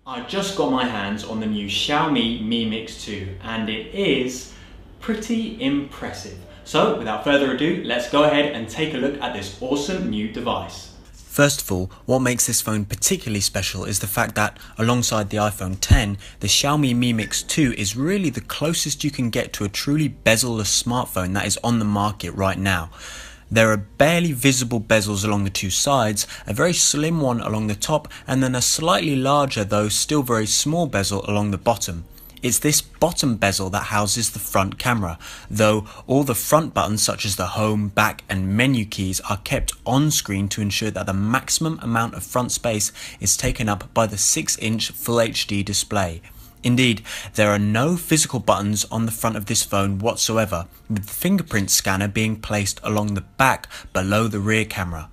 I just got my hands on the new Xiaomi Mi Mix 2 and it is pretty impressive. So without further ado, let's go ahead and take a look at this awesome new device. First of all, what makes this phone particularly special is the fact that, alongside the iPhone X, the Xiaomi Mi Mix 2 is really the closest you can get to a truly bezel-less smartphone that is on the market right now. There are barely visible bezels along the two sides, a very slim one along the top, and then a slightly larger though still very small bezel along the bottom. It's this bottom bezel that houses the front camera, though all the front buttons such as the home, back and menu keys are kept on screen to ensure that the maximum amount of front space is taken up by the 6-inch Full HD display. Indeed, there are no physical buttons on the front of this phone whatsoever, with the fingerprint scanner being placed along the back below the rear camera.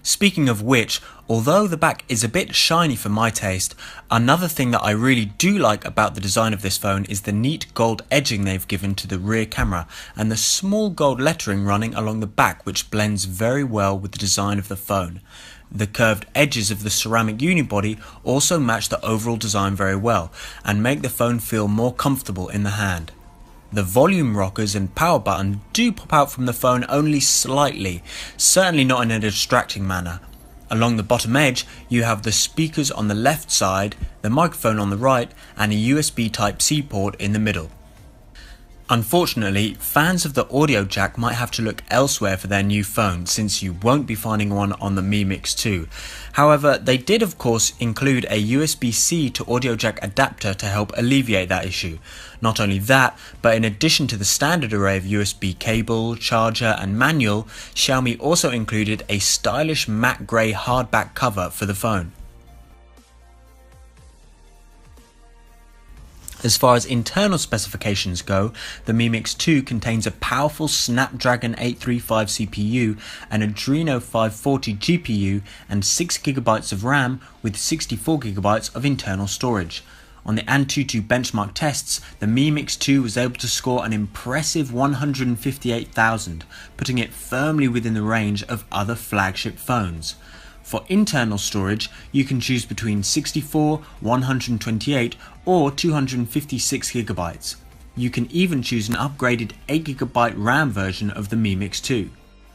Speaking of which, although the back is a bit shiny for my taste, another thing that I really do like about the design of this phone is the neat gold edging they've given to the rear camera and the small gold lettering running along the back, which blends very well with the design of the phone. The curved edges of the ceramic unibody also match the overall design very well and make the phone feel more comfortable in the hand. The volume rockers and power button do pop out from the phone only slightly, certainly not in a distracting manner. Along the bottom edge you have the speakers on the left side, the microphone on the right and a USB Type-C port in the middle. Unfortunately, fans of the audio jack might have to look elsewhere for their new phone, since you won't be finding one on the Mi Mix 2. However, they did of course include a USB-C to audio jack adapter to help alleviate that issue. Not only that, but in addition to the standard array of USB cable, charger and manual, Xiaomi also included a stylish matte grey hardback cover for the phone. As far as internal specifications go, the Mi Mix 2 contains a powerful Snapdragon 835 CPU, an Adreno 540 GPU and 6GB of RAM with 64GB of internal storage. On the Antutu benchmark tests, the Mi Mix 2 was able to score an impressive 158,000, putting it firmly within the range of other flagship phones. For internal storage, you can choose between 64, 128 or 256GB. You can even choose an upgraded 8GB RAM version of the Mi Mix 2.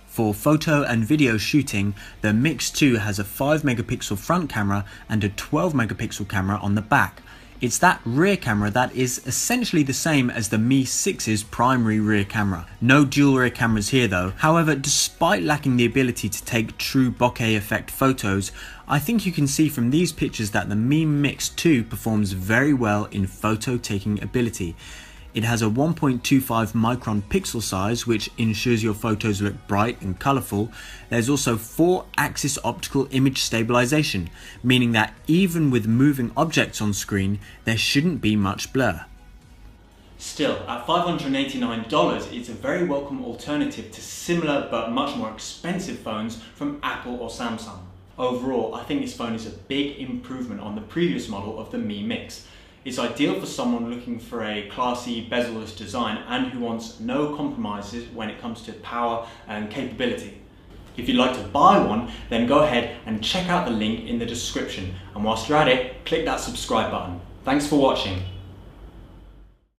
For photo and video shooting, the Mix 2 has a 5MP front camera and a 12MP camera on the back. It's that rear camera that is essentially the same as the Mi 6's primary rear camera. No dual rear cameras here though. However, despite lacking the ability to take true bokeh effect photos, I think you can see from these pictures that the Mi Mix 2 performs very well in photo taking ability. It has a 1.25 micron pixel size, which ensures your photos look bright and colourful. There's also 4-axis optical image stabilization, meaning that even with moving objects on screen, there shouldn't be much blur. Still, at $589, it's a very welcome alternative to similar but much more expensive phones from Apple or Samsung. Overall, I think this phone is a big improvement on the previous model of the Mi Mix. It's ideal for someone looking for a classy bezel-less design and who wants no compromises when it comes to power and capability. If you'd like to buy one, then go ahead and check out the link in the description, and whilst you're at it, click that subscribe button. Thanks for watching.